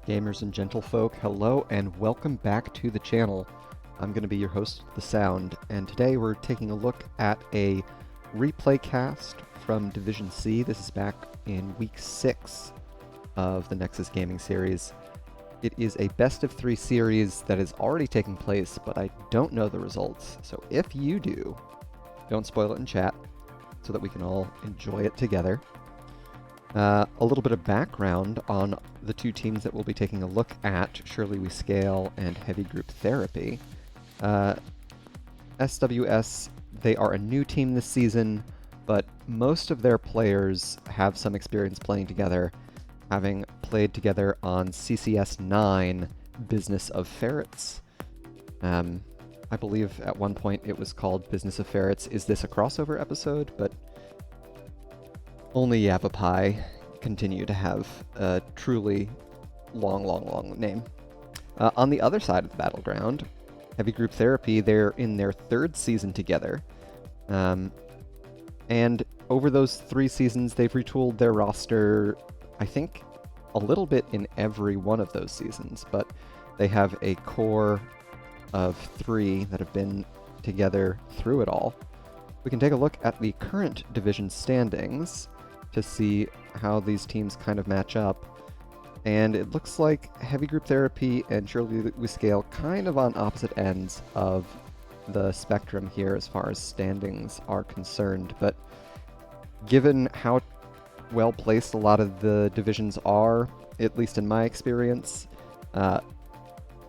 Gamers and gentlefolk, hello and welcome back to the channel. I'm going to be your host, The Sound, and today we're taking a look at a replay cast from Division C. This is back in week 6 of the Nexus Gaming series. It is a best of 3 series that is already taking place, but I don't know the results. So if you do, don't spoil it in chat so that we can all enjoy it together. A little bit of background on the two teams that we'll be taking a look at, Surely We Scale and Heavy Group Thearapy. SWS, they are a new team this season, but most of their players have some experience playing together, having played together on CCS 9, Business of Ferrets. I believe at one point it was called Business of Ferrets. Is this a crossover episode? But only Yavapai continue to have a truly long name. On the other side of the battleground, Heavy Group Thearapy, they're in their 3rd season together. And over those 3 seasons, they've retooled their roster, I think, a little bit in every one of those seasons, but they have a core of 3 that have been together through it all. We can take a look at the current division standings to see how these teams kind of match up. And it looks like Heavy Group Thearapy and Surely We Scale kind of on opposite ends of the spectrum here as far as standings are concerned. But given how well placed a lot of the divisions are, at least in my experience,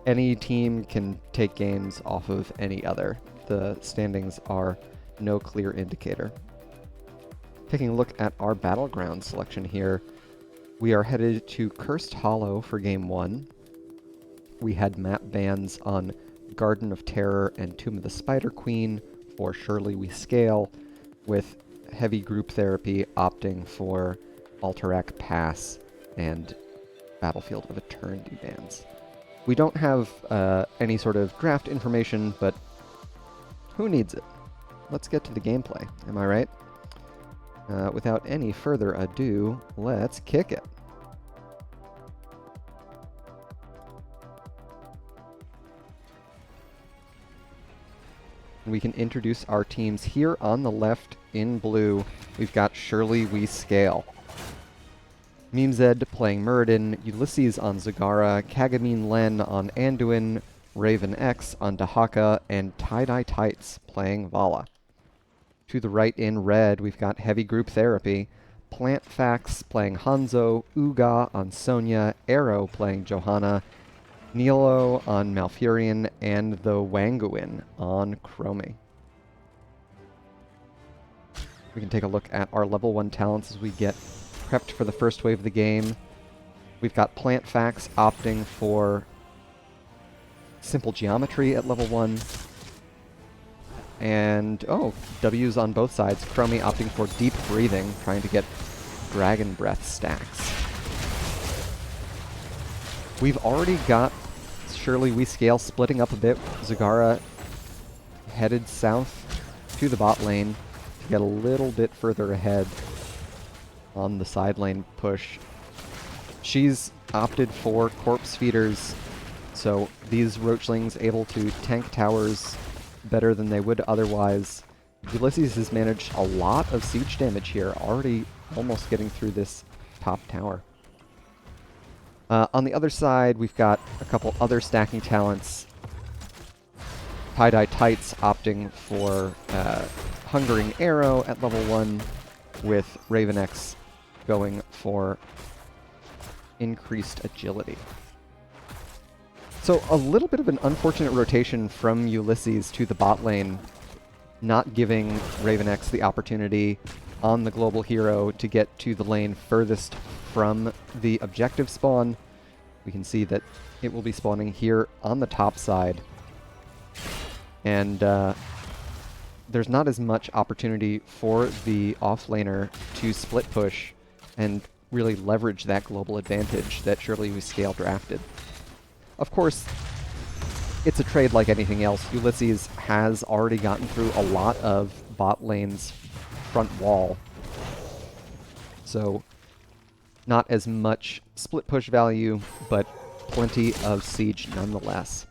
any team can take games off of any other. The standings are no clear indicator. Taking a look at our battleground selection here, we are headed to Cursed Hollow for Game 1. We had map bans on Garden of Terror and Tomb of the Spider Queen for Surely We Scale, with Heavy Group Thearapy opting for Alterac Pass and Battlefield of Eternity bans. We don't have any sort of draft information, but who needs it? Let's get to the gameplay, am I right? Without any further ado, let's kick it. We can introduce our teams here on the left in blue. We've got Surely We Scale. Memezed playing Muradin, Ulysses on Zagara, Kagamin Len on Anduin, Raven X on Dahaka, and Tie-Dye Tights playing Vala. To the right in red, we've got Heavy Group Thearapy, Plant Facts playing Hanzo, Uga on Sonya, Arrow playing Johanna, Nilo on Malfurion, and the Wanguin on Chromie. We can take a look at our level 1 talents as we get prepped for the first wave of the game. We've got Plant Facts opting for Simple Geometry at level 1. And, W's on both sides. Chromie opting for Deep Breathing, trying to get Dragon Breath stacks. We've already got Surely We Scale splitting up a bit. Zagara headed south to the bot lane to get a little bit further ahead on the side lane push. She's opted for Corpse Feeders, so these Roachlings able to tank towers better than they would otherwise. Ulysses has managed a lot of siege damage here, already almost getting through this top tower. On the other side, we've got a couple other stacking talents. Tie-Dye Tights opting for Hungering Arrow at level 1, with Raven X going for increased agility. So a little bit of an unfortunate rotation from Ulysses to the bot lane, not giving Raven X the opportunity on the global hero to get to the lane furthest from the objective spawn. We can see that it will be spawning here on the top side. And there's not as much opportunity for the offlaner to split push and really leverage that global advantage that Surely We Scale drafted. Of course, it's a trade like anything else. Ulysses has already gotten through a lot of bot lane's front wall. So not as much split push value, but plenty of siege nonetheless.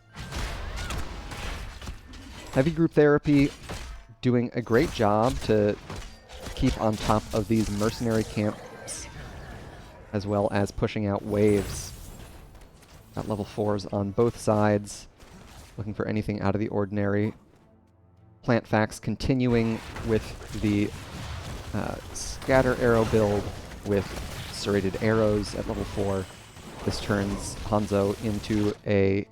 Heavy Group Thearapy doing a great job to keep on top of these mercenary camps, as well as pushing out waves. Got level 4s on both sides, looking for anything out of the ordinary. Plant Facts continuing with the scatter arrow build with serrated arrows at level 4. This turns Hanzo into a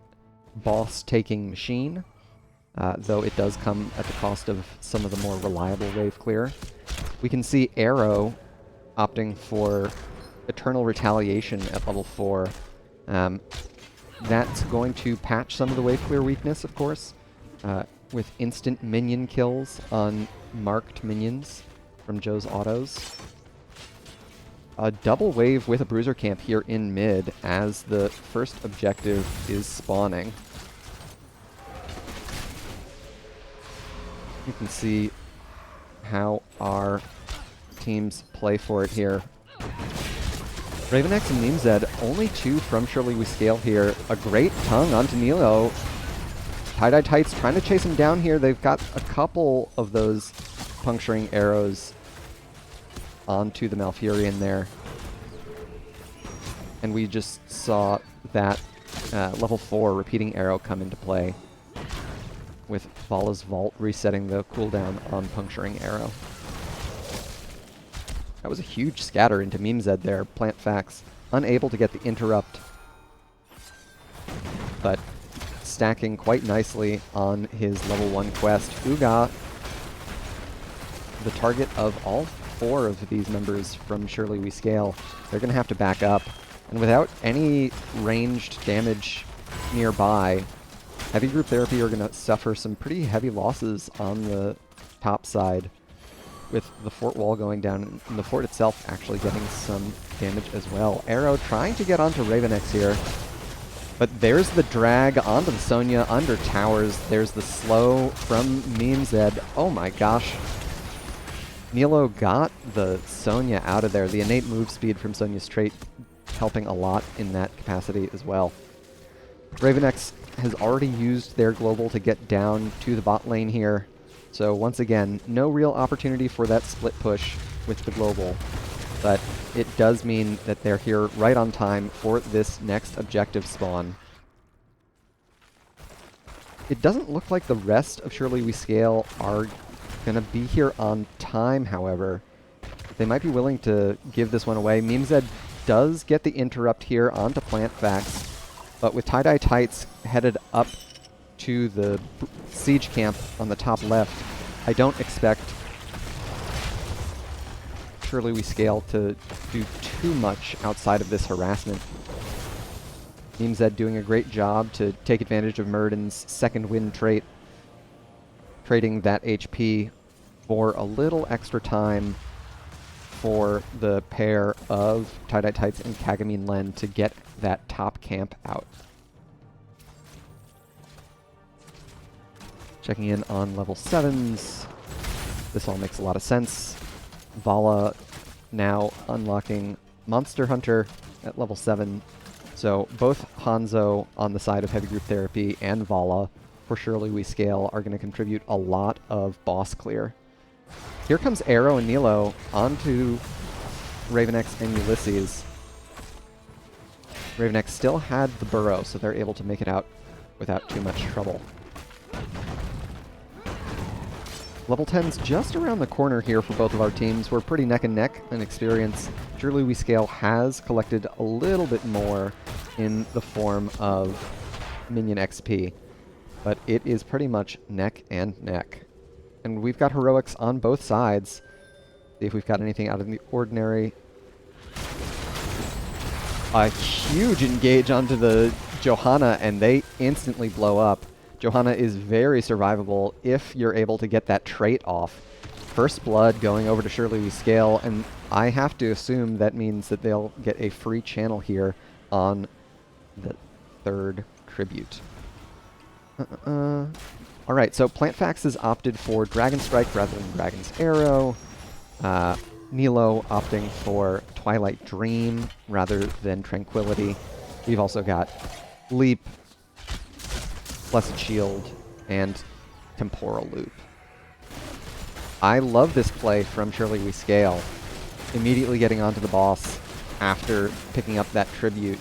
boss-taking machine, though it does come at the cost of some of the more reliable wave clear. We can see Arrow opting for Eternal Retaliation at level 4. That's going to patch some of the wave clear weakness, of course, with instant minion kills on marked minions from Joe's autos. A double wave with a bruiser camp here in mid as the first objective is spawning. You can see how our teams play for it here. Ravenex and Memezed, only 2 from Surely We Scale here. A great tongue onto Nilo. Tie-Dye Tights trying to chase him down here. They've got a couple of those puncturing arrows onto the Malfurion there. And we just saw that level 4 repeating arrow come into play, with Vala's Vault resetting the cooldown on puncturing arrow. That was a huge scatter into Memezed there. Plant Facts unable to get the interrupt, but stacking quite nicely on his level 1 quest. Uga, the target of all 4 of these members from Surely We Scale, they're going to have to back up. And without any ranged damage nearby, Heavy Group Thearapy are going to suffer some pretty heavy losses on the top side, with the fort wall going down and the fort itself actually getting some damage as well. Arrow trying to get onto Ravenex here, but there's the drag onto the Sonya under towers. There's the slow from Memezed. Oh my gosh. Nilo got the Sonya out of there. The innate move speed from Sonya's trait helping a lot in that capacity as well. Ravenex has already used their global to get down to the bot lane here. So once again, no real opportunity for that split push with the global. But it does mean that they're here right on time for this next objective spawn. It doesn't look like the rest of Surely We Scale are going to be here on time, however. They might be willing to give this one away. Memezed does get the interrupt here onto Plant Facts, but with Tie-Dye Tights headed up to the siege camp on the top left, I don't expect Surely We Scale to do too much outside of this harassment. Memezed doing a great job to take advantage of Murden's second wind trait, trading that HP for a little extra time for the pair of Tie-Dye Tights and Kagami Len to get that top camp out. Checking in on level 7s. This all makes a lot of sense. Vala now unlocking Monster Hunter at level 7. So both Hanzo on the side of Heavy Group Thearapy and Vala for Surely We Scale are going to contribute a lot of boss clear. Here comes Arrow and Nilo onto Ravenex and Ulysses. Ravenex still had the burrow, so they're able to make it out without too much trouble. Level 10's just around the corner here for both of our teams. We're pretty neck and neck in experience. Surely We Scale has collected a little bit more in the form of minion XP, but it is pretty much neck and neck. And we've got heroics on both sides. See if we've got anything out of the ordinary. a huge engage onto the Johanna, and they instantly blow up. Johanna is very survivable if you're able to get that trait off. First blood going over to Surely We Scale, and I have to assume that means that they'll get a free channel here on the third tribute. Alright, so PlantFax has opted for Dragon Strike rather than Dragon's Arrow. Nilo opting for Twilight Dream rather than Tranquility. We've also got Leap, Blessed Shield, and Temporal Loop. I love this play from Surely We Scale. Immediately getting onto the boss after picking up that tribute.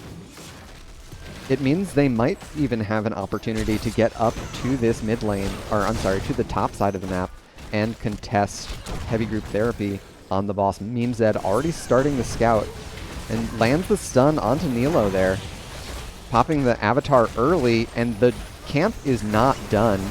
It means they might even have an opportunity to get up to this mid lane, or I'm sorry, to the top side of the map and contest heavy group therapy on the boss. Memezed already starting the scout and lands the stun onto Nilo there, popping the avatar early, and the camp is not done.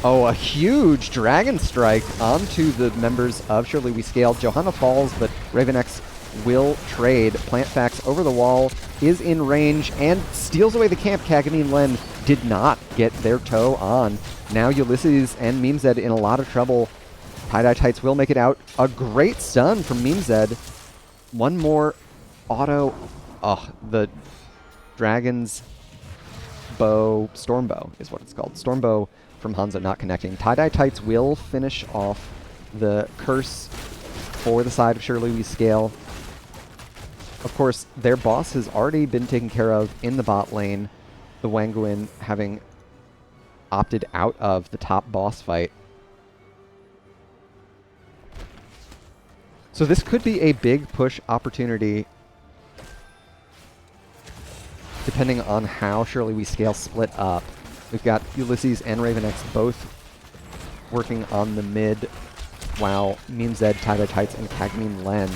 Oh, a huge Dragon Strike onto the members of Surely We Scale. Johanna falls, but Ravenex will trade. PlantFax over the wall, is in range, and steals away the camp. Kagami and Len did not get their toe on. Now Ulysses and Memezed in a lot of trouble. Tie-Dye Tights will make it out. A great stun from Memezed. One more auto. Oh, the Dragon's Bow, Stormbow is what it's called. Stormbow from Hanzo not connecting. Tie-Dye Tights will finish off the curse for the side of Surely We Scale. Of course, their boss has already been taken care of in the bot lane, the Wanguin having opted out of the top boss fight. So this could be a big push opportunity depending on how Surely We Scale split up. We've got Ulysses and Ravenex both working on the mid, while Memezed, Tie-Dye Tights, and Kagami Len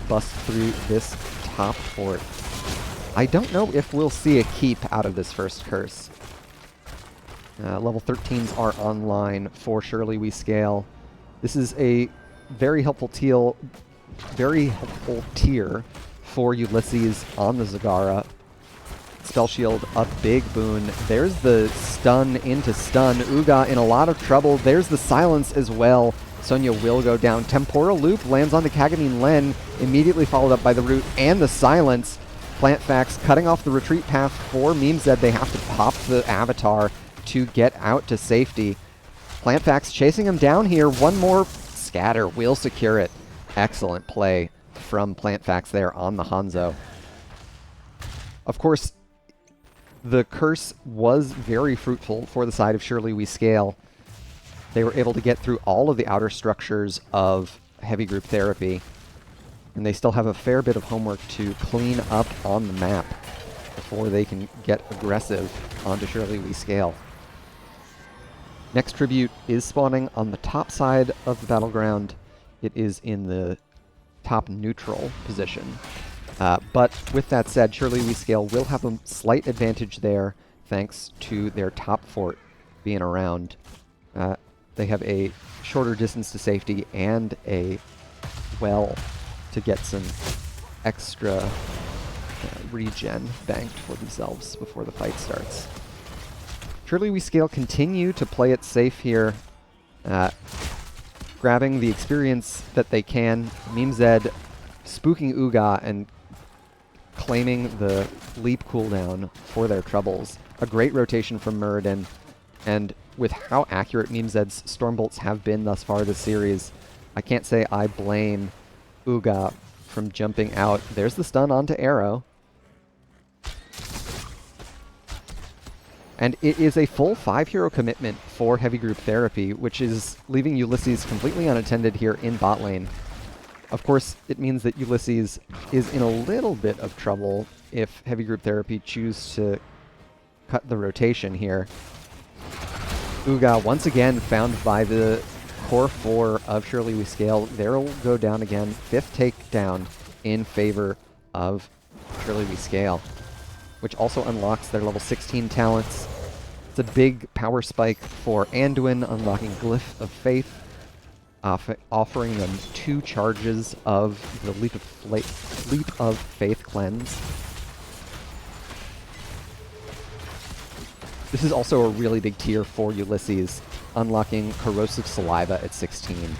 bust through this top fort. I don't know if we'll see a keep out of this first curse. Level 13s are online for Surely We Scale. This is a very helpful tier for Ulysses on the Zagara. Spell Shield, a big boon. There's the stun into stun. Uga in a lot of trouble. There's the silence as well. Sonya will go down. Temporal Loop lands on the Kagami Len, immediately followed up by the root and the silence. PlantFax cutting off the retreat path for Memezed. They have to pop the avatar to get out to safety. PlantFax chasing him down here. One more scatter will secure it. Excellent play from PlantFax there on the Hanzo. Of course, the curse was very fruitful for the side of Surely We Scale. They were able to get through all of the outer structures of heavy group therapy, and they still have a fair bit of homework to clean up on the map before they can get aggressive onto Surely We Scale. Next tribute is spawning on the top side of the battleground. It is in the top neutral position. But with that said, Surely We Scale will have a slight advantage there thanks to their top fort being around. They have a shorter distance to safety and a well to get some extra regen banked for themselves before the fight starts. Surely We Scale continue to play it safe here, grabbing the experience that they can. Memezed spooking Uga and claiming the leap cooldown for their troubles. A great rotation from Muradin, and with how accurate Memezed's Stormbolts have been thus far this series, I can't say I blame Uga from jumping out. There's the stun onto Arrow. And it is a full 5-hero commitment for heavy group therapy, which is leaving Ulysses completely unattended here in bot lane. Of course, it means that Ulysses is in a little bit of trouble if heavy group therapy choose to cut the rotation here. Uga once again found by the core 4 of Surely We Scale. They'll go down again. 5th takedown in favor of Surely We Scale, which also unlocks their level 16 talents. It's a big power spike for Anduin, unlocking Glyph of Faith, offering them 2 charges of the Leap of Faith cleanse. This is also a really big tier for Ulysses, unlocking Corrosive Saliva at 16.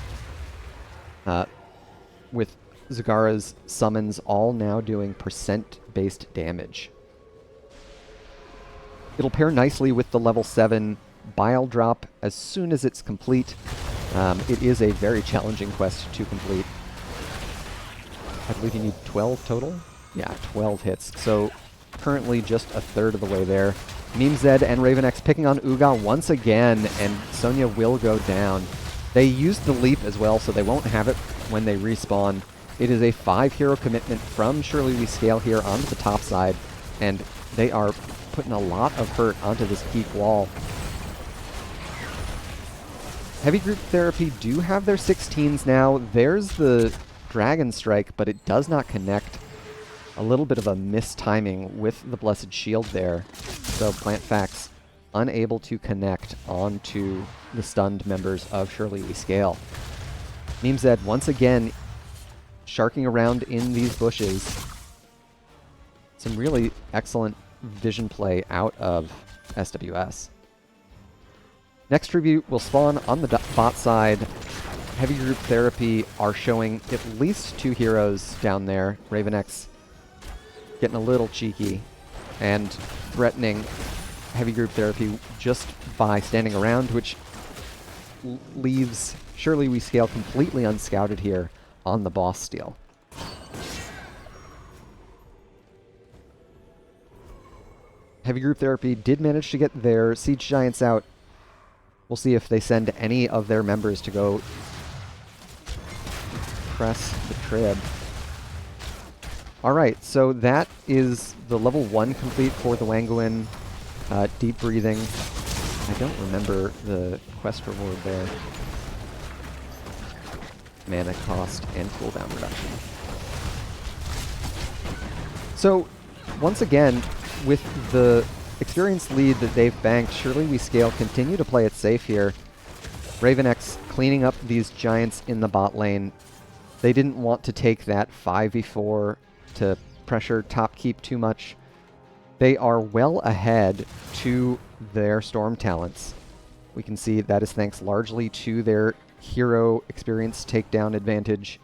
With Zagara's summons all now doing percent-based damage. It'll pair nicely with the level 7 Bile Drop as soon as it's complete. It is a very challenging quest to complete. I believe you need 12 total? Yeah, 12 hits. So currently just a third of the way there. Meme Zed and Raven X picking on Uga once again, and Sonya will go down. They used the leap as well, so they won't have it when they respawn. It is a 5-hero commitment from Surely We Scale here onto the top side, and they are putting a lot of hurt onto this peak wall. Heavy Group Therapy do have their 16s now. There's the Dragon Strike, but it does not connect. A little bit of a mistiming with the Blessed Shield there. So Plant Facts unable to connect onto the stunned members of Surely We Scale. Meme Zed once again sharking around in these bushes. Some really excellent vision play out of SWS. Next tribute will spawn on the bot side. Heavy Group Therapy are showing at least 2 heroes down there. Raven X getting a little cheeky and threatening Heavy Group Therapy just by standing around, which leaves Surely We Scale completely unscouted here on the boss steal. Heavy Group Therapy did manage to get their Siege Giants out. We'll see if they send any of their members to go press the trib. Alright, so that is the level 1 complete for the Wanguin. Deep breathing. I don't remember the quest reward there. Mana cost and cooldown reduction. So, once again, with the experience lead that they've banked, Surely We Scale continue to play it safe here. Raven X cleaning up these giants in the bot lane. They didn't want to take that 5v4 to pressure top keep too much. They are well ahead to their Storm talents. We can see that is thanks largely to their hero experience takedown advantage.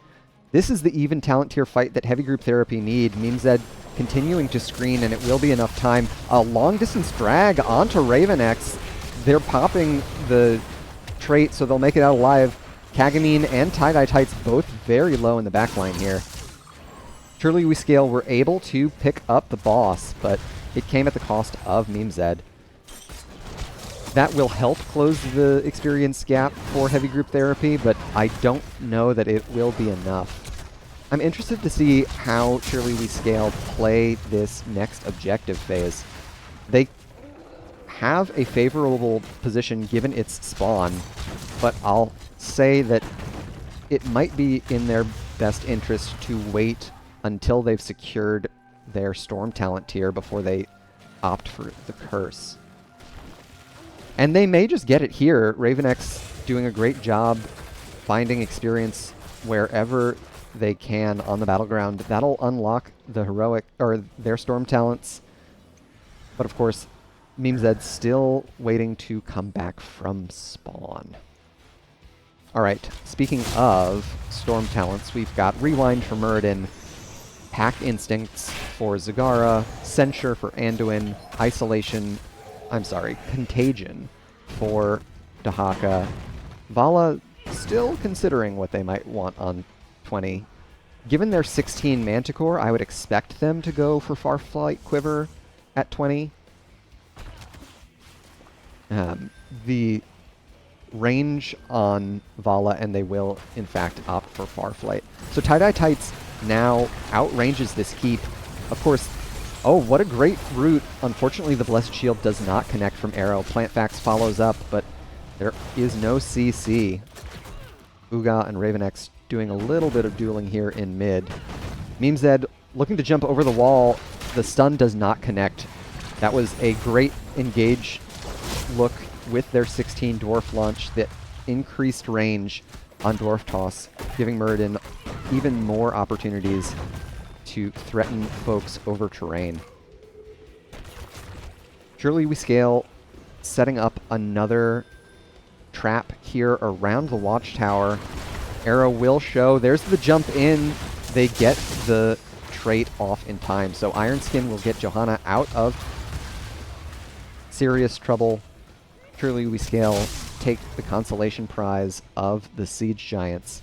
This is the even talent tier fight that Heavy Group Therapy need. Meme Zed continuing to screen, and it will be enough time. A long distance drag onto Raven X. They're popping the trait, so they'll make it out alive. Kagamine and Tie-Dye Tights both very low in the backline here. Surely We Scale were able to pick up the boss, but it came at the cost of Meme Zed. That will help close the experience gap for Heavy Group Therapy, but I don't know that it will be enough. I'm interested to see how Surely We Scale play this next objective phase. They have a favorable position given its spawn, but I'll say that it might be in their best interest to wait until they've secured their Storm talent tier before they opt for the Curse. And they may just get it here. Raven X doing a great job finding experience wherever they can on the battleground. That'll unlock the heroic, or their Storm talents. But of course, Meme Zed's still waiting to come back from spawn. Alright, speaking of Storm talents, we've got Rewind for Muradin, Pack Instincts for Zagara, Censure for Anduin, Contagion for Dahaka. Vala still considering what they might want on 20. Given their 16 Manticore, I would expect them to go for Farflight Quiver at 20. The range on Vala, and they will, in fact, opt for Farflight. So Tie-Dye Tights now outranges this keep. Of course, oh, what a great route. Unfortunately, the Blessed Shield does not connect from Arrow. Plant Facts follows up, but there is no CC. Uga and Raven X doing a little bit of dueling here in mid. Meme Zed looking to jump over the wall. The stun does not connect. That was a great engage look with their 16 Dwarf launch that increased range on Dwarf Toss, giving Muradin even more opportunities to threaten folks over terrain. Surely We Scale setting up another trap here around the watchtower. Arrow will show. There's the jump in. They get the trait off in time. So Iron Skin will get Johanna out of serious trouble. Surely we scale take the consolation prize of the Siege Giants.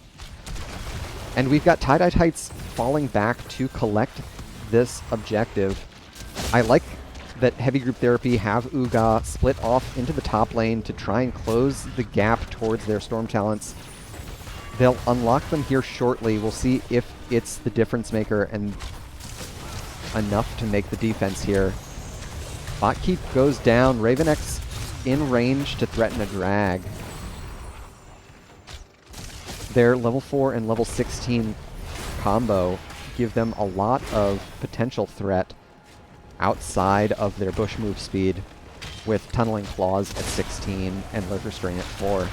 And we've got Tie-Dye Tights falling back to collect this objective. I like that Heavy Group Therapy have Uga split off into the top lane to try and close the gap towards their Storm Talents. They'll unlock them here shortly. We'll see if it's the difference maker and enough to make the defense here. Bot keep goes down. Ravenex in range to threaten a drag. Their level 4 and level 16 combo give them a lot of potential threat outside of their bush move speed, with Tunneling Claws at 16 and Lurker Strain at 4.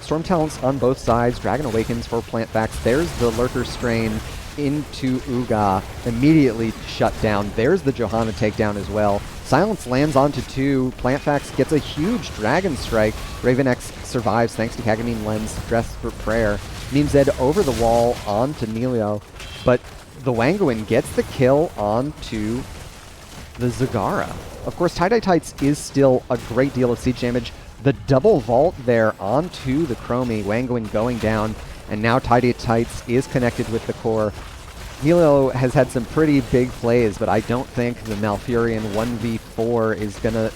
Storm Talents on both sides. Dragon Awakens for PlantVax. There's the Lurker Strain into Uga, immediately shut down. There's the Johanna takedown as well. Silence lands onto 2. PlantVax gets a huge Dragon Strike. Ravenex survives thanks to Kagamine Lens, Desperate Prayer. Meme Zed over the wall onto Nelio, but the Wangwin gets the kill onto the Zagara. Of course, Tie-Dye Tights is still a great deal of siege damage. The double vault there onto the Chromie, Wangwin going down, and now Tie-Dye Tights is connected with the core. Nelio has had some pretty big plays, but I don't think the Malfurion 1v4 is going to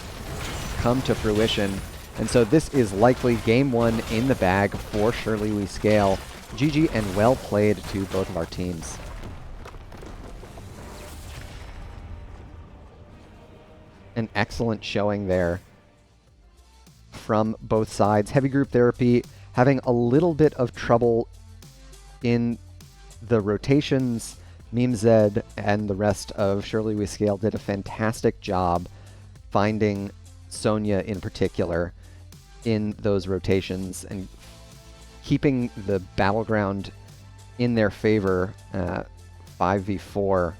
come to fruition. And so this is likely game 1 in the bag for Surely We Scale. GG and well played to both of our teams. An excellent showing there from both sides. Heavy Group Therapy having a little bit of trouble in the rotations. Meme Zed and the rest of Surely We Scale did a fantastic job finding Sonya in particular in those rotations and keeping the battleground in their favor. 5v4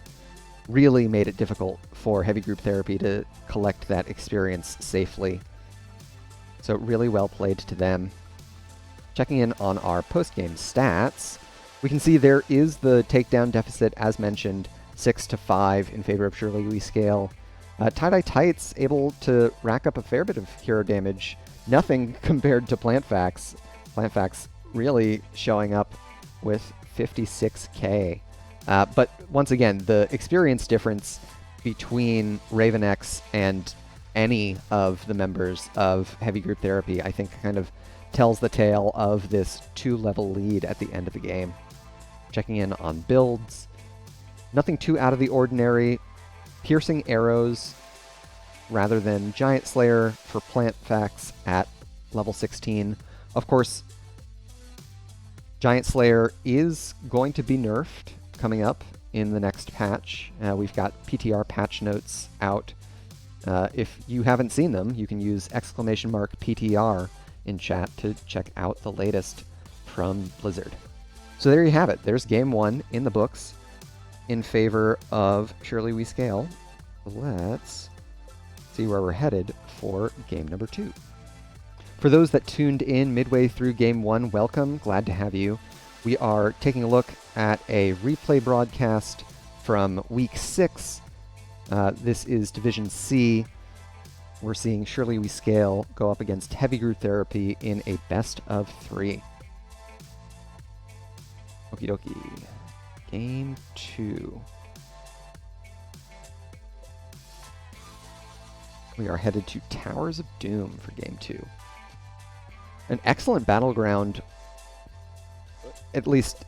really made it difficult for Heavy Group Therapy to collect that experience safely. So really well played to them. Checking in on our post-game stats, we can see there is the takedown deficit, as mentioned, 6-5 in favor of Surely We Scale. Tie-Dye Tights able to rack up a fair bit of hero damage. Nothing compared to PlantVax. PlantVax really showing up with 56k. But once again, the experience difference between Ravenex and any of the members of Heavy Group Therapy, I think, kind of tells the tale of this 2-level lead at the end of the game. Checking in on builds. Nothing too out of the ordinary. Piercing arrows rather than Giant Slayer for PlantVax at level 16. Of course, Giant Slayer is going to be nerfed coming up in the next patch. We've got PTR patch notes out. If you haven't seen them, you can use !PTR in chat to check out the latest from Blizzard. So there you have it. There's game 1 in the books in favor of Surely We Scale. Let's see where we're headed for game number 2. For those that tuned in midway through game 1, welcome. Glad to have you. We are taking a look at a replay broadcast from week 6. This is Division C. We're seeing Surely We Scale go up against Heavy Group Therapy in a best of 3. Okie dokie. Game 2. We are headed to Towers of Doom for game 2. An excellent battleground. At least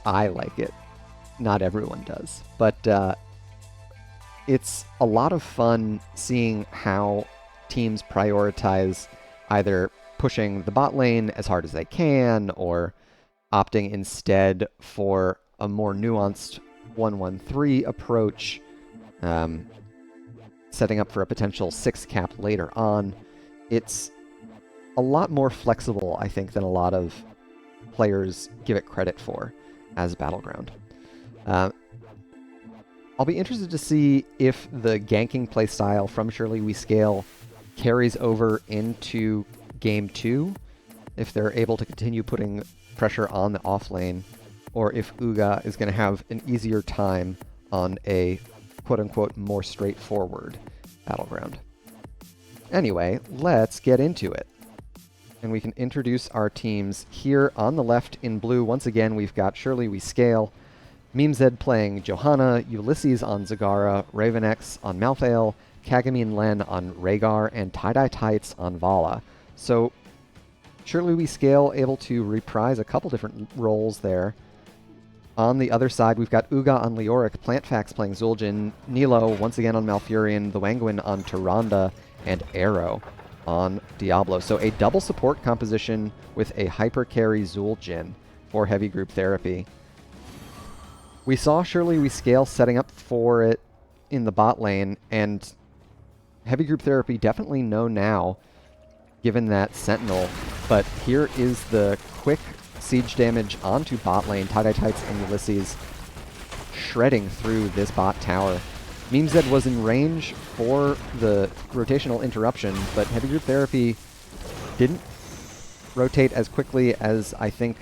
I like it. Not everyone does. But it's a lot of fun seeing how teams prioritize either pushing the bot lane as hard as they can or opting instead for a more nuanced 1-1-3 approach, setting up for a potential 6 cap later on. It's a lot more flexible, I think, than a lot of players give it credit for as Battleground. I'll be interested to see if the ganking playstyle from Surely We Scale carries over into Game 2, if they're able to continue putting pressure on the off lane, or if Uga is going to have an easier time on a quote-unquote more straightforward battleground. Anyway, let's get into it. And we can introduce our teams. Here on the left in blue, once again, we've got Surely We Scale, Memezed playing Johanna, Ulysses on Zagara, Ravenex on Malthael, Kagami Len on Rhaegar, and Tie-Dye Tights on Vala. So Surely We Scale able to reprise a couple different roles there. On the other side, we've got Uga on Leoric, Plantfax playing Zul'jin, Nilo once again on Malfurion, the Wangwin on Tyrande, and Arrow on Diablo. So a double support composition with a hyper carry Zul'jin for heavy group therapy. We saw Surely We Scale setting up for it in the bot lane, and heavy group therapy definitely know now, given that Sentinel. But here is the quick siege damage onto bot lane. Tie-Dye Tights and Ulysses shredding through this bot tower. Memezed was in range for the rotational interruption, but heavy group therapy didn't rotate as quickly as I think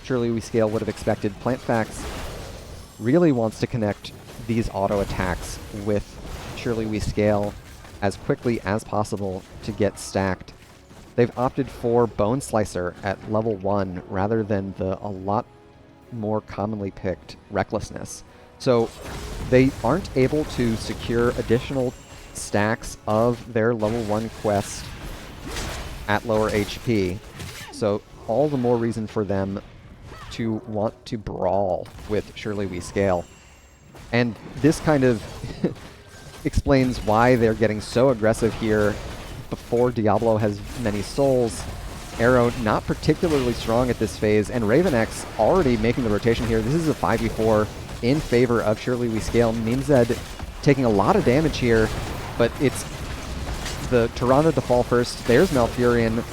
Surely We Scale would have expected. Plantfax really wants to connect these auto attacks with Surely We Scale as quickly as possible to get stacked. They've opted for Bone Slicer at level 1 rather than the a lot more commonly picked Recklessness. So they aren't able to secure additional stacks of their level 1 quest at lower HP. So all the more reason for them to want to brawl with Surely We Scale. And this kind of explains why they're getting so aggressive here before Diablo has many souls. Arrow not particularly strong at this phase, and Ravenex already making the rotation here. This is a 5v4 in favor of Surely We Scale. Memezed taking a lot of damage here, but it's the Tyrande to fall first. There's Malfurion.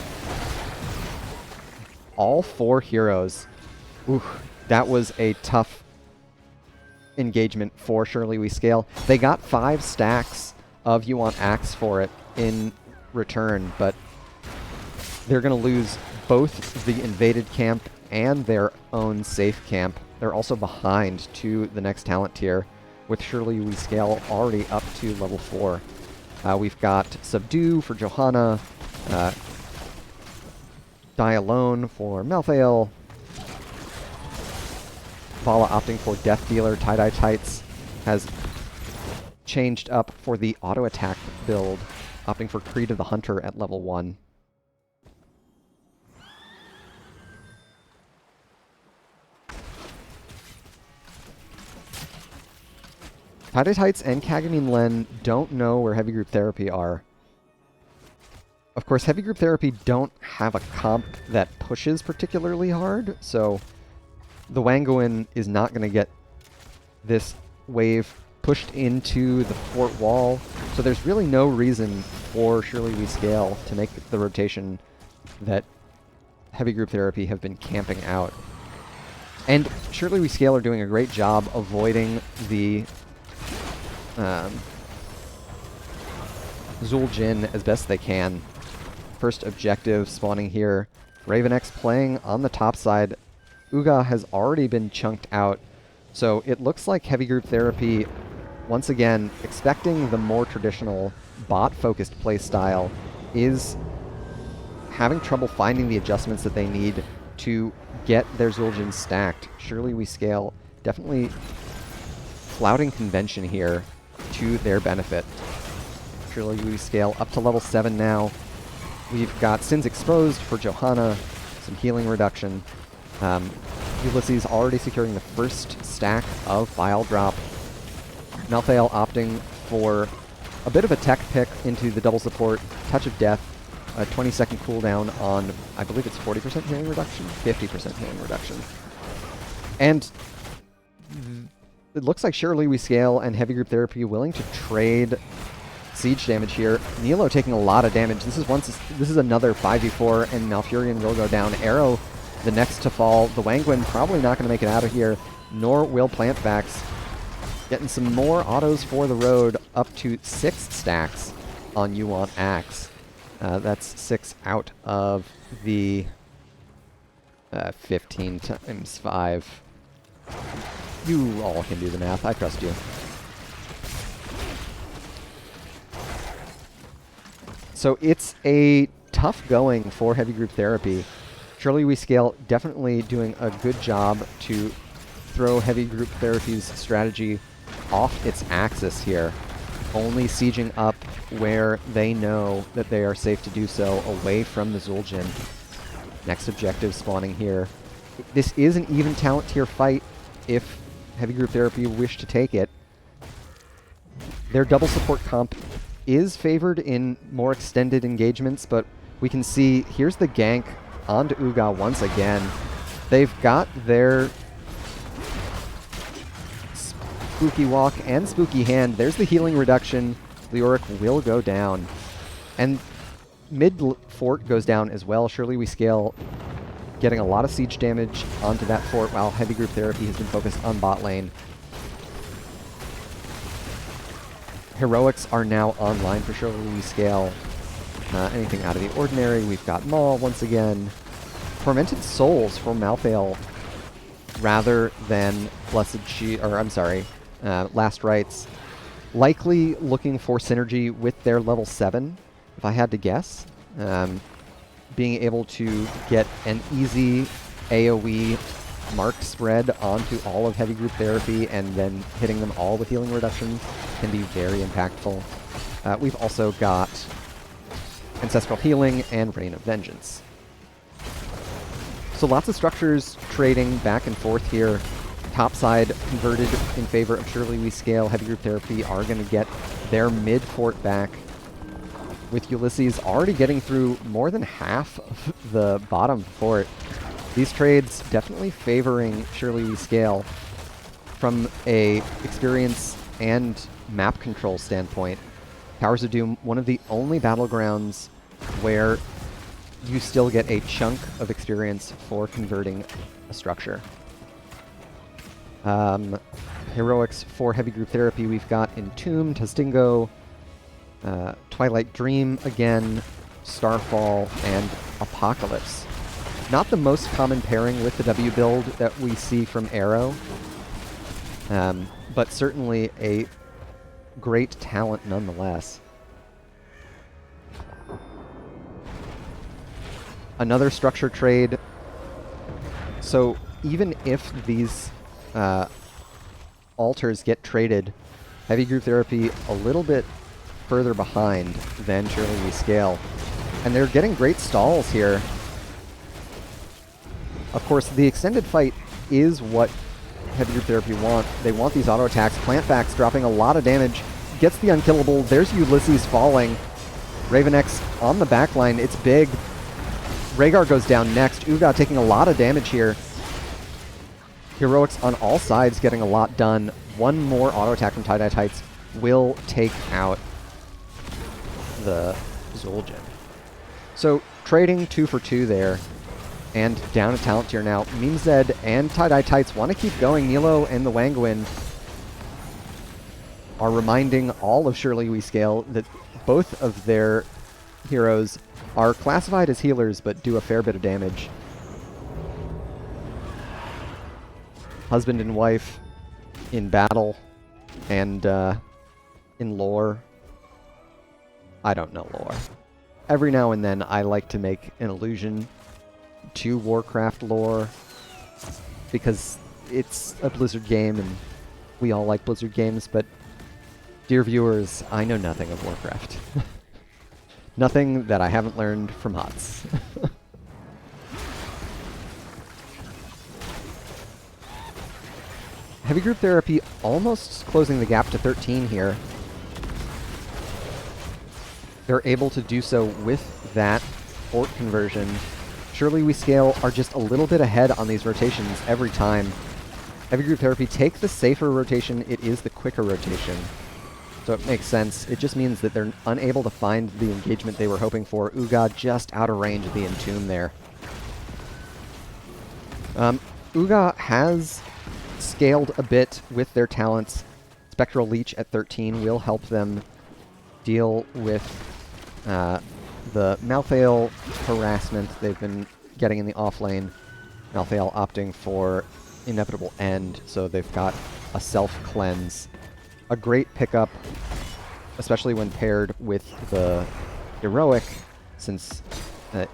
All 4 heroes. Ooh, that was a tough engagement for Surely We Scale. They got 5 stacks of You Want Axe for it in return, but they're going to lose both the invaded camp and their own safe camp. They're also behind to the next talent tier, with Surely We Scale already up to level 4. We've got Subdue for Johanna, Die Alone for Malthael, Vala opting for Death Dealer. Tie-Dye Tights has changed up for the auto attack build, opting for Creed of the Hunter at level 1. Tie-Dye Tights and Kagami Len don't know where heavy group therapy are. Of course, heavy group therapy don't have a comp that pushes particularly hard, so the Wangwin is not going to get this wave pushed into the fort wall, so there's really no reason for Surely We Scale to make the rotation that heavy group therapy have been camping out. And Surely We Scale are doing a great job avoiding the Zul'jin as best they can. First objective spawning here. Ravenex playing on the top side. Uga has already been chunked out, so it looks like heavy group therapy, once again, expecting the more traditional bot-focused playstyle, is having trouble finding the adjustments that they need to get their Zul'jin stacked. Surely We Scale definitely flouting convention here to their benefit. Surely We Scale up to level 7 now. We've got Sins Exposed for Johanna, some healing reduction. Ulysses already securing the first stack of Bile Drop. Malthael opting for a bit of a tech pick into the double support. Touch of Death, a 20-second cooldown on, I believe it's 40% healing reduction? 50% healing reduction. And it looks like Surely We Scale and heavy group therapy willing to trade siege damage here. Nilo taking a lot of damage. This is another 5v4, and Malfurion will go down. Arrow the next to fall. The Wangwin probably not going to make it out of here, nor will Plantfax. Getting some more autos for the road, up to 6 stacks on Yuan Axe. That's 6 out of the 15 times 5. You all can do the math. I trust you. So it's a tough going for Heavy Group Thearapy. Surely We Scale definitely doing a good job to throw Heavy Group Therapy's strategy off its axis here. Only sieging up where they know that they are safe to do so, away from the Zul'jin. Next objective spawning here. This is an even talent tier fight if Heavy Group Thearapy wish to take it. Their double support comp is favored in more extended engagements, but we can see here's the gank onto Uga once again. They've got their Spooky Walk and Spooky Hand. There's the healing reduction. Leoric will go down. And mid fort goes down as well. Surely We Scale getting a lot of siege damage onto that fort while Heavy Group Thearapy has been focused on bot lane. Heroics are now online for Surely We Scale. Anything out of the ordinary. We've got Maul once again. Tormented Souls for Malthael rather than Blessed She, or I'm sorry, Last Rites. Likely looking for synergy with their level 7, if I had to guess. Being able to get an easy AoE mark spread onto all of Heavy Group Thearapy and then hitting them all with healing reduction can be very impactful. We've also got Ancestral Healing and Reign of Vengeance. So lots of structures trading back and forth here. Topside converted in favor of Surely We Scale. Heavy Group Thearapy are going to get their mid fort back, with Ulysses already getting through more than half of the bottom fort. These trades definitely favoring Surely We Scale from a experience and map control standpoint. Towers of Doom, one of the only battlegrounds where you still get a chunk of experience for converting a structure. Heroics for Heavy Group Thearapy, we've got Entomb, Testingo, Twilight Dream again, Starfall, and Apocalypse. Not the most common pairing with the W build that we see from Arrow, but certainly a great talent nonetheless. Another structure trade. So even if these altars get traded, Heavy Group Thearapy a little bit further behind than Surely We Scale. And they're getting great stalls here. Of course, the extended fight is what Heavy Group Thearapy want. They want these auto attacks. Plantvax dropping a lot of damage. Gets the unkillable. There's Ulysses falling. Ravenex on the backline. It's big. Rhaegar goes down next. Uga taking a lot of damage here. Heroics on all sides getting a lot done. One more auto attack from Tie-Dye Tights will take out the Zul'jin. So trading 2 for 2 there. And down a talent tier now. Meme Zed and Tie-Dye Tights want to keep going. Nilo and the Wangwin are reminding all of Surely We Scale that both of their heroes are classified as healers but do a fair bit of damage. Husband and wife in battle and in lore. I don't know lore. Every now and then I like to make an allusion to Warcraft lore because it's a Blizzard game and we all like Blizzard games, but dear viewers, I know nothing of Warcraft. Nothing that I haven't learned from HOTS. Heavy Group Thearapy almost closing the gap to 13 here. They're able to do so with that fort conversion. Surely We Scale are just a little bit ahead on these rotations every time. Heavy Group Thearapy take the safer rotation. It is the quicker rotation. So it makes sense. It just means that they're unable to find the engagement they were hoping for. Uga just out of range of the Entomb there. Uga has scaled a bit with their talents. Spectral Leech at 13 will help them deal with the Malthael harassment they've been getting in the off lane. Malthael opting for Inevitable End, so they've got a self-cleanse. A great pickup, especially when paired with the Heroic, since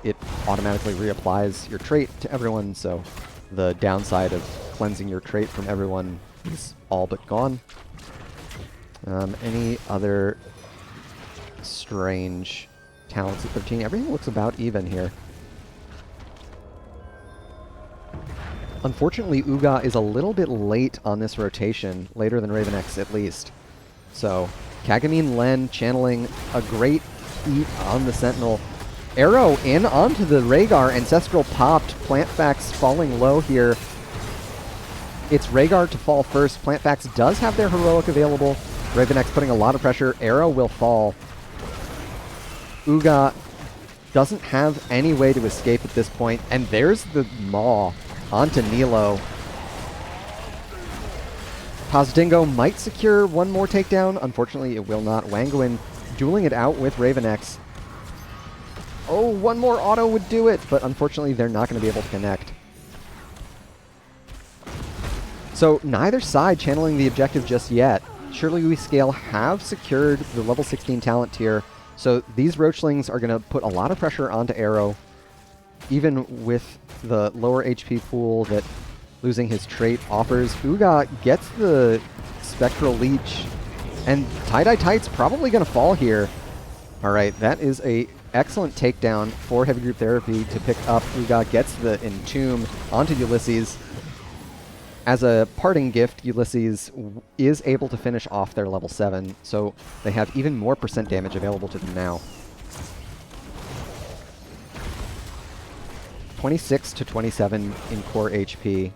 it automatically reapplies your trait to everyone, so the downside of cleansing your trait from everyone is all but gone. Any other strange talents at 13? Everything looks about even here. Unfortunately, Uga is a little bit late on this rotation, later than Ravenex at least. So, Kagamine Len channeling a great eat on the Sentinel. Arrow in onto the Rhaegar, Ancestral popped, Plantfax falling low here. It's Rhaegar to fall first. Plantfax does have their Heroic available. Ravenex putting a lot of pressure. Arrow will fall. Uga doesn't have any way to escape at this point, and there's the Maw onto Nilo. Tazdingo might secure one more takedown. Unfortunately, it will not. Wangwin dueling it out with Ravenex. Oh, one more auto would do it, but unfortunately they're not going to be able to connect. So neither side channeling the objective just yet. Surely We Scale have secured the level 16 talent tier, so these Roachlings are going to put a lot of pressure onto Arrow, even with the lower HP pool that losing his trait offers. Uga gets the Spectral Leech, and Tie-Dye Tight's probably going to fall here. Alright, that is a excellent takedown for Heavy Group Therapy to pick up. Uga gets the Entomb onto Ulysses. As a parting gift, Ulysses is able to finish off their level 7, so they have even more % damage available to them now. 26 to 27 in core HP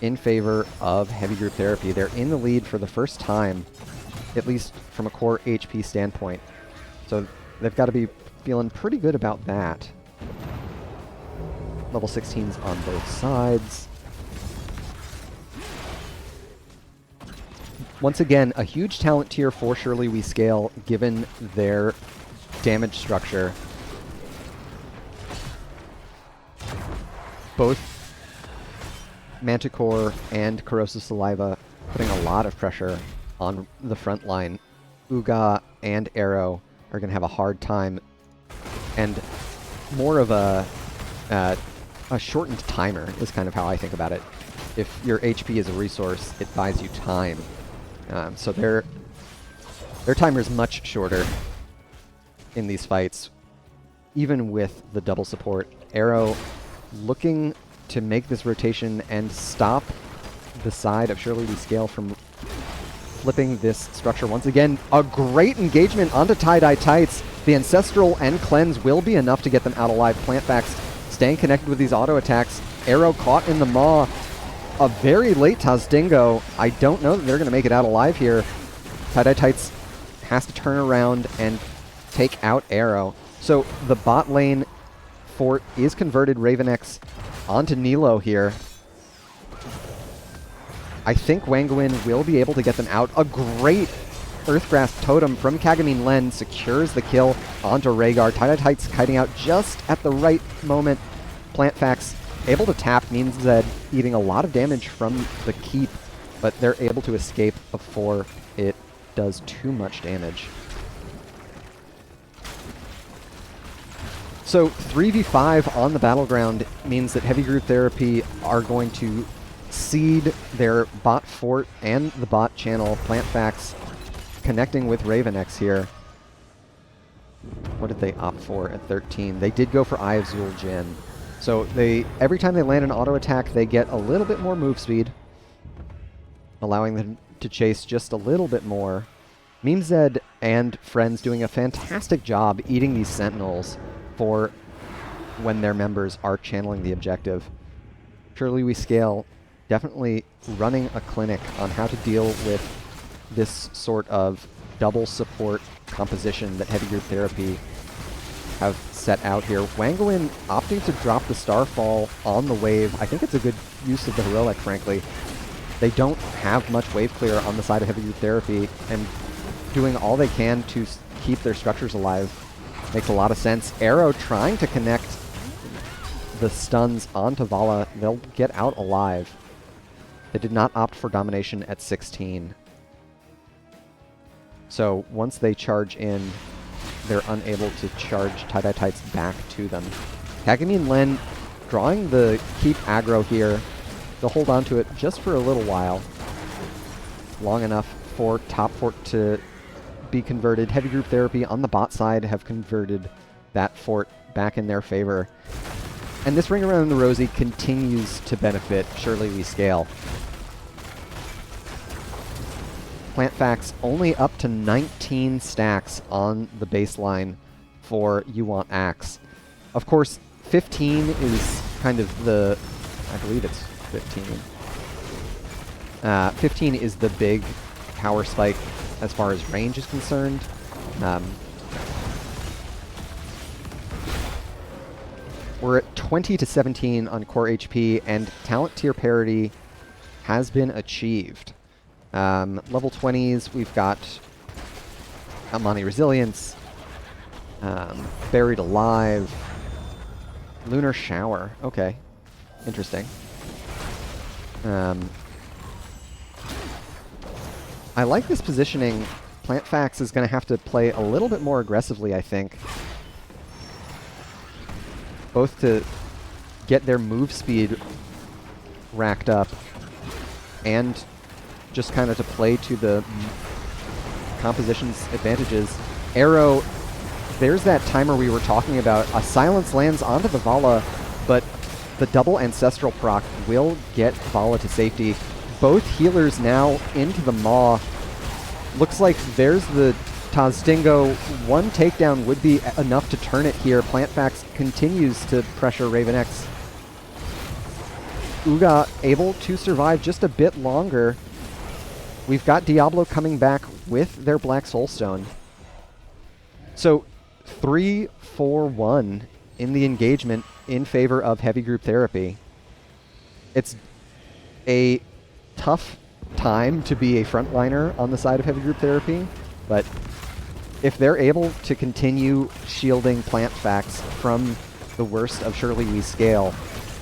in favor of Heavy Group Therapy. They're in the lead for the first time, at least from a core HP standpoint. So they've got to be feeling pretty good about that. Level 16s on both sides. Once again, a huge talent tier for Surely We Scale, given their damage structure. Both Manticore and Corrosive Saliva putting a lot of pressure on the front line. Uga and Arrow are going to have a hard time, and more of a shortened timer is kind of how I think about it. If your HP is a resource, it buys you time. So their timer is much shorter in these fights, even with the double support. Arrow looking to make this rotation and stop the side of Surely We Scale from flipping this structure once again. A great engagement onto Tie-Dye Tights. The Ancestral and Cleanse will be enough to get them out alive. Plantfax staying connected with these auto attacks. Arrow caught in the maw. A very late Tazdingo. I don't know that they're going to make it out alive here. Tie-Dye Tights has to turn around and take out Arrow. So the bot lane fort is converted. Ravenex onto Nilo here. I think Wangwin will be able to get them out. A great Earthgrasp Totem from Kagamine Len secures the kill onto Rhaegar. Tie-Dye Tights kiting out just at the right moment. Plantfax able to tap, means that eating a lot of damage from the keep, but they're able to escape before it does too much damage. So 3v5 on the battleground means that Heavy Group Therapy are going to seed their bot fort and the bot channel. Plantfax connecting with Ravenex here. What did they opt for at 13? They did go for Eye of Zul'jin. So every time they land an auto attack, they get a little bit more move speed, allowing them to chase just a little bit more. Meme Zed and friends doing a fantastic job eating these Sentinels for when their members are channeling the objective. Surely We Scale definitely running a clinic on how to deal with this sort of double support composition that Heavy Group Therapy have set out here. Wangwin opting to drop the Starfall on the wave. I think it's a good use of the Heroic, frankly. They don't have much wave clear on the side of Heavy Group Thearapy, and doing all they can to keep their structures alive makes a lot of sense. Arrow trying to connect the stuns onto Vala. They'll get out alive. They did not opt for domination at 16. So once they charge in, they're unable to charge Tie-Dye Tights back to them. Kagami and Len drawing the keep aggro here. They'll hold on to it just for a little while. Long enough for top fort to be converted. Heavy Group Thearapy on the bot side have converted that fort back in their favor. And this ring around the rosy continues to benefit Surely We Scale. Plant Facts only up to 19 stacks on the baseline for You Want Axe. Of course, 15 is kind of the... I believe it's 15. 15 is the big power spike as far as range is concerned. We're at 20 to 17 on core HP, and talent tier parity has been achieved. Level 20s, we've got Amani Resilience, Buried Alive, Lunar Shower. Okay, interesting. I like this positioning. Plant Facts is going to have to play a little bit more aggressively, I think. Both to get their move speed racked up and just kind of to play to the composition's advantages. Arrow, there's that timer we were talking about. A silence lands onto the Vala, but the double ancestral proc will get Vala to safety. Both healers now into the Maw. Looks like there's the Tazdingo. One takedown would be enough to turn it here. Plant Facts continues to pressure Raven X. Uga able to survive just a bit longer. We've got Diablo coming back with their Black Soulstone. So 3-4-1 in the engagement in favor of Heavy Group Thearapy. It's a tough time to be a frontliner on the side of Heavy Group Thearapy, but if they're able to continue shielding Plant Facts from the worst of Surely We Scale,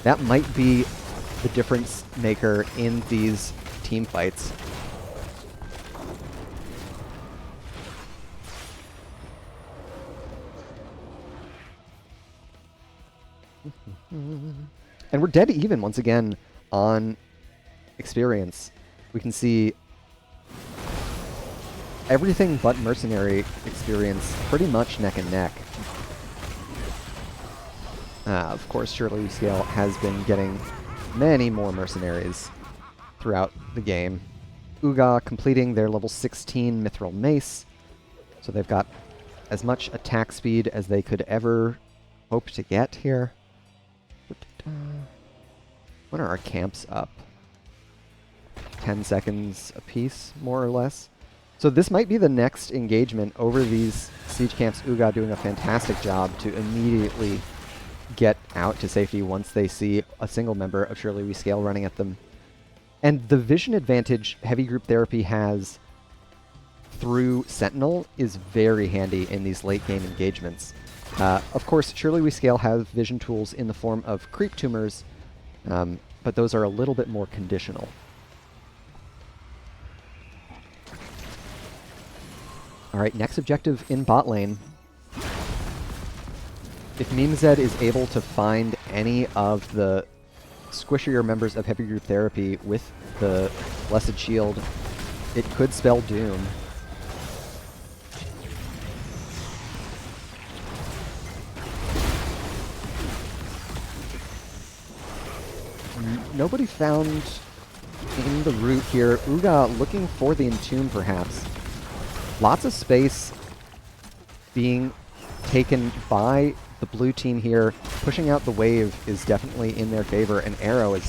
that might be the difference maker in these team fights. And we're dead even once again on experience. We can see everything but mercenary experience pretty much neck and neck. Of course, Surely We Scale has been getting many more mercenaries throughout the game. Uga completing their level 16 Mithril Mace, so they've got as much attack speed as they could ever hope to get here. When are our camps up? 10 seconds apiece, more or less. So this might be the next engagement over these siege camps. Uga doing a fantastic job to immediately get out to safety once they see a single member of Surely We Scale running at them. And the vision advantage Heavy Group Thearapy has through Sentinel is very handy in these late game engagements. Of course, Surely We Scale have vision tools in the form of creep tumors, but those are a little bit more conditional. Alright, next objective in bot lane. If Memezed is able to find any of the squishier members of Heavy Group Thearapy with the Blessed Shield, it could spell doom. Nobody found in the route here. Uga looking for the Entomb, perhaps. Lots of space being taken by the blue team here. Pushing out the wave is definitely in their favor, and Arrow is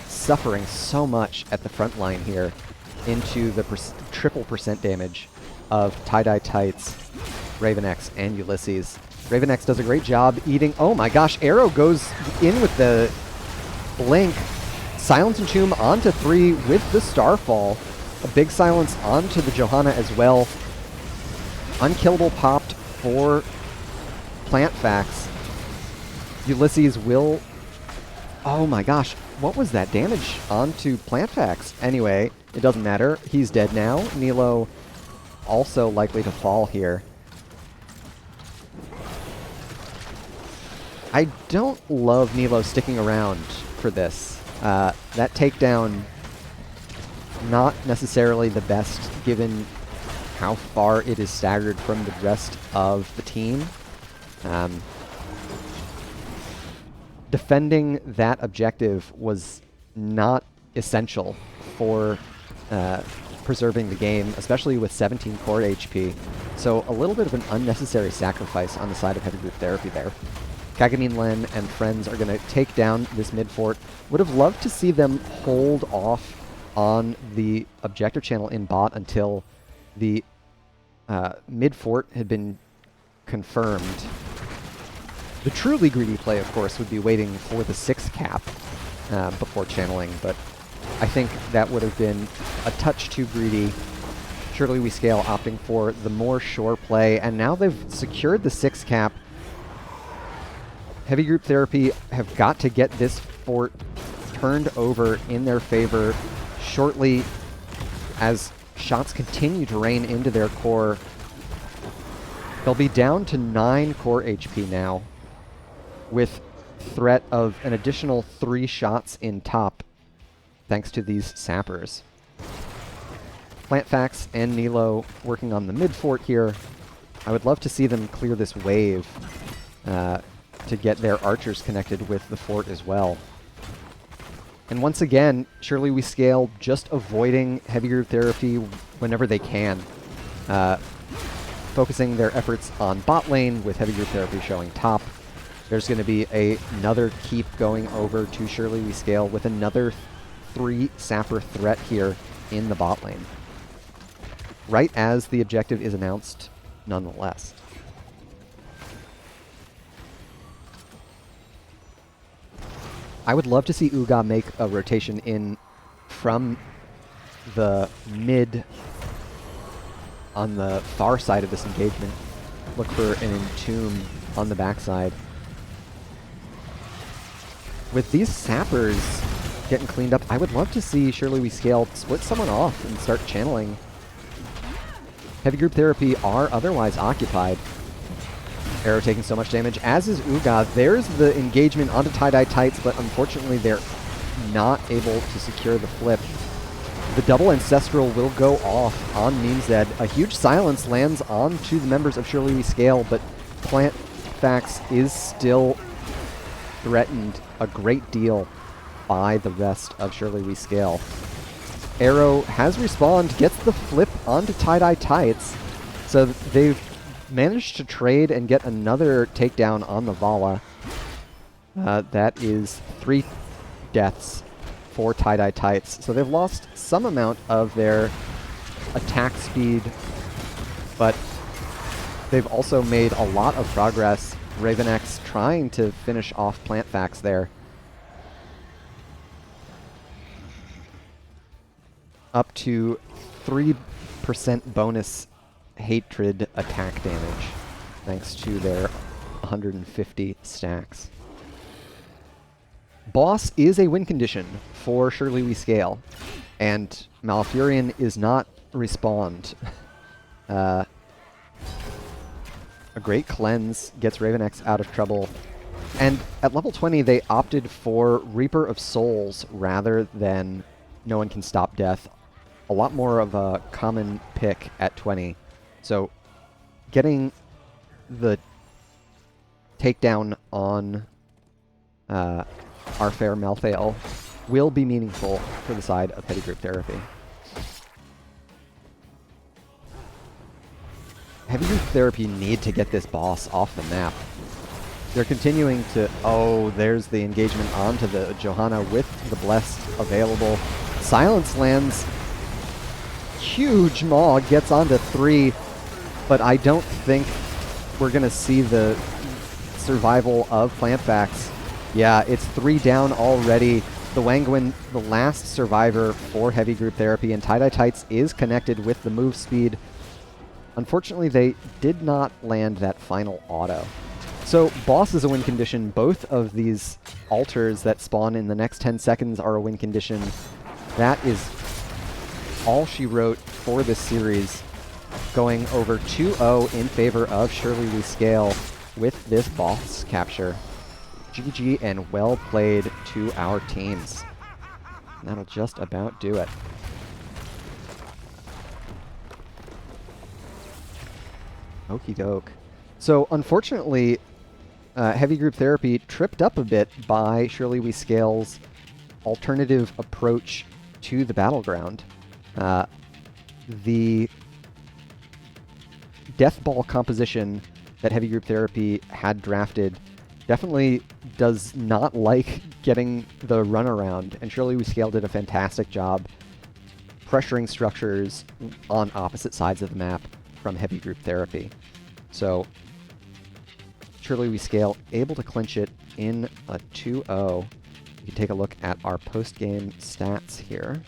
suffering so much at the front line here into the triple percent damage of Tie-Dye Tights, Raven X, and Ulysses. Raven X does a great job eating... Oh my gosh, Arrow goes in with the blink. Silence and Tomb onto 3 with the Starfall. A big silence onto the Johanna as well. Unkillable popped for PlantFax. Ulysses will... Oh my gosh, what was that damage onto PlantFax? Anyway, it doesn't matter. He's dead now. Nilo also likely to fall here. I don't love Nilo sticking around for this. That takedown, not necessarily the best given how far it is staggered from the rest of the team. Defending that objective was not essential for preserving the game, especially with 17 core HP. So a little bit of an unnecessary sacrifice on the side of Heavy Group Therapy there. Kagamin Len and friends are going to take down this mid fort. Would have loved to see them hold off on the objective channel in bot until the mid fort had been confirmed. The truly greedy play, of course, would be waiting for the 6 cap before channeling, but I think that would have been a touch too greedy. Surely We Scale opting for the more sure play, and now they've secured the 6 cap. Heavy Group Therapy have got to get this fort turned over in their favor shortly as shots continue to rain into their core. They'll be down to 9 core HP now, with threat of an additional 3 shots in top, thanks to these sappers. PlantFax and Nilo working on the mid fort here. I would love to see them clear this wave to get their archers connected with the fort as well. And once again, Surely We Scale just avoiding Heavy Group Therapy whenever they can. Focusing their efforts on bot lane with Heavy Group Therapy showing top. There's going to be another keep going over to Surely We Scale with another 3 sapper threat here in the bot lane. Right as the objective is announced, nonetheless. I would love to see Uga make a rotation in from the mid on the far side of this engagement. Look for an Entomb on the backside. With these sappers getting cleaned up, I would love to see Surely We Scale split someone off and start channeling. Heavy Group Therapy are otherwise occupied. Arrow taking so much damage, as is Uga. There's the engagement onto Tie-Dye Tights, but unfortunately they're not able to secure the flip. The double Ancestral will go off on Memezed. A huge silence lands onto the members of Surely We Scale, but PlantFax is still threatened a great deal by the rest of Surely We Scale. Arrow has respawned, gets the flip onto Tie-Dye Tights, so they've managed to trade and get another takedown on the Vala. That is 3 deaths for Tie-Dye Tights. So they've lost some amount of their attack speed, but they've also made a lot of progress. RavenX trying to finish off PlantFax there. Up to 3% bonus hatred attack damage, thanks to their 150 stacks. Boss is a win condition for Surely We Scale, and Malfurion is not respawned. A great cleanse gets RavenX out of trouble, and at level 20 they opted for Reaper of Souls rather than No One Can Stop Death. A lot more of a common pick at 20. So, getting the takedown on our fair Malthael will be meaningful for the side of Heavy Group Therapy. Heavy Group Therapy need to get this boss off the map. They're continuing to... Oh, there's the engagement onto the Johanna with the Blessed available. Silence lands. Huge Maw gets onto 3. But I don't think we're going to see the survival of PlantFax. Yeah, it's 3 down already. The Wangwin, the last survivor for Heavy Group Therapy, and Tie-Dye Tights is connected with the move speed. Unfortunately, they did not land that final auto. So boss is a win condition. Both of these altars that spawn in the next 10 seconds are a win condition. That is all she wrote for this series, going over 2-0 in favor of Surely We Scale with this boss capture. GG and well played to our teams. And that'll just about do it. Okie doke. So unfortunately, Heavy Group Therapy tripped up a bit by Surely We Scale's alternative approach to the battleground. The Death Ball composition that Heavy Group Therapy had drafted definitely does not like getting the runaround, and Surely We Scale did a fantastic job pressuring structures on opposite sides of the map from Heavy Group Therapy. So Surely We Scale able to clinch it in a 2-0. You can take a look at our post-game stats here.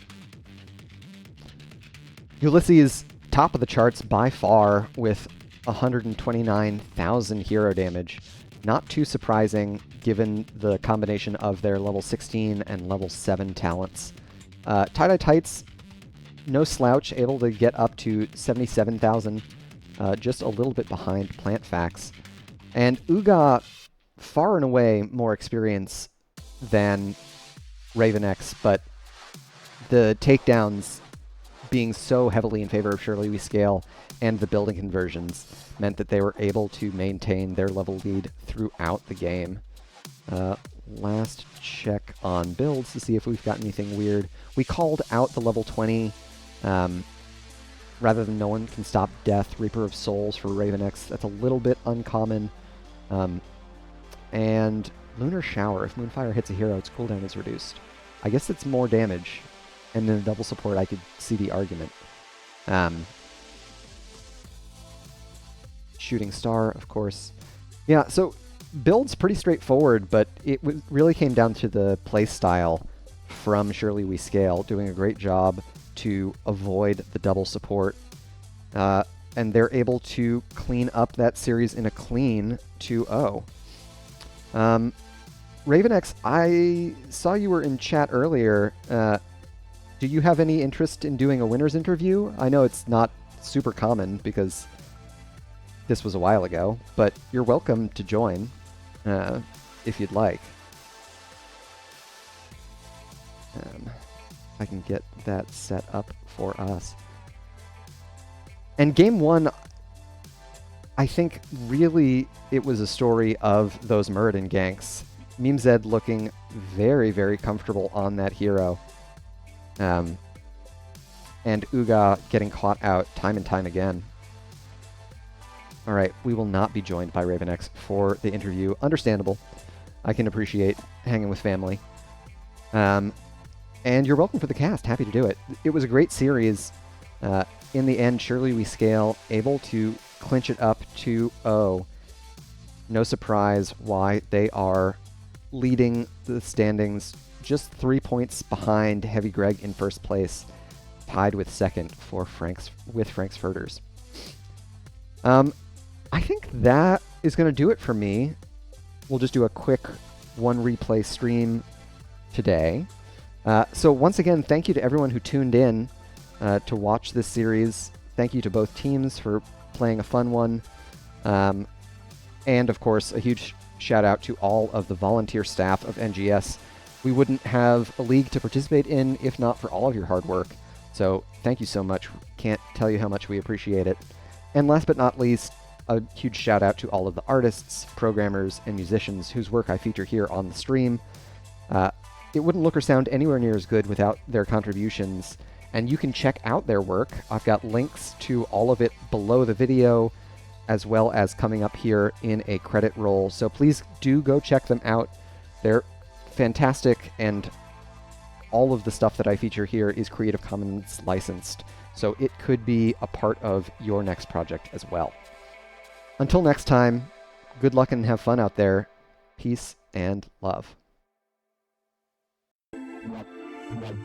Ulysses, top of the charts by far with 129,000 hero damage. Not too surprising given the combination of their level 16 and level 7 talents. Tie-Dye Tights, no slouch, able to get up to 77,000, just a little bit behind Plant Facts. And Uga, far and away more experience than Ravenex, but the takedowns being so heavily in favor of Surely We Scale and the building conversions meant that they were able to maintain their level lead throughout the game. Last check on builds to see if we've got anything weird. We called out the level 20 rather than No One Can Stop Death, Reaper of Souls for Ravenex. That's a little bit uncommon. And Lunar Shower. If Moonfire hits a hero, its cooldown is reduced. I guess it's more damage. And then a double support, I could see the argument. Shooting Star, of course. Yeah, so build's pretty straightforward, but it really came down to the play style from Surely We Scale, doing a great job to avoid the double support. And they're able to clean up that series in a clean 2-0. Ravenex, I saw you were in chat earlier. Do you have any interest in doing a winner's interview? I know it's not super common because this was a while ago, but you're welcome to join if you'd like. I can get that set up for us. And game one, I think really it was a story of those Muradin ganks. Memezed looking very, very comfortable on that hero. And Uga getting caught out time and time again. Alright, we will not be joined by Ravenex for the interview. Understandable. I can appreciate hanging with family. And you're welcome for the cast. Happy to do it. It was a great series. In the end, Surely We Scale able to clinch it up 2-0. No surprise why they are leading the standings just 3 points behind Heavy Greg in first place, tied with second for Frank's Furters. I think that is going to do it for me. We'll just do a quick one replay stream today. So once again, thank you to everyone who tuned in to watch this series. Thank you to both teams for playing a fun one. And of course, a huge shout out to all of the volunteer staff of NGS. We wouldn't have a league to participate in if not for all of your hard work. So thank you so much. Can't tell you how much we appreciate it. And last but not least, a huge shout out to all of the artists, programmers, and musicians whose work I feature here on the stream. It wouldn't look or sound anywhere near as good without their contributions, and you can check out their work. I've got links to all of it below the video, as well as coming up here in a credit roll. So please do go check them out. They're fantastic, and all of the stuff that I feature here is Creative Commons licensed, so it could be a part of your next project as well. Until next time, good luck and have fun out there. Peace and love. Yeah.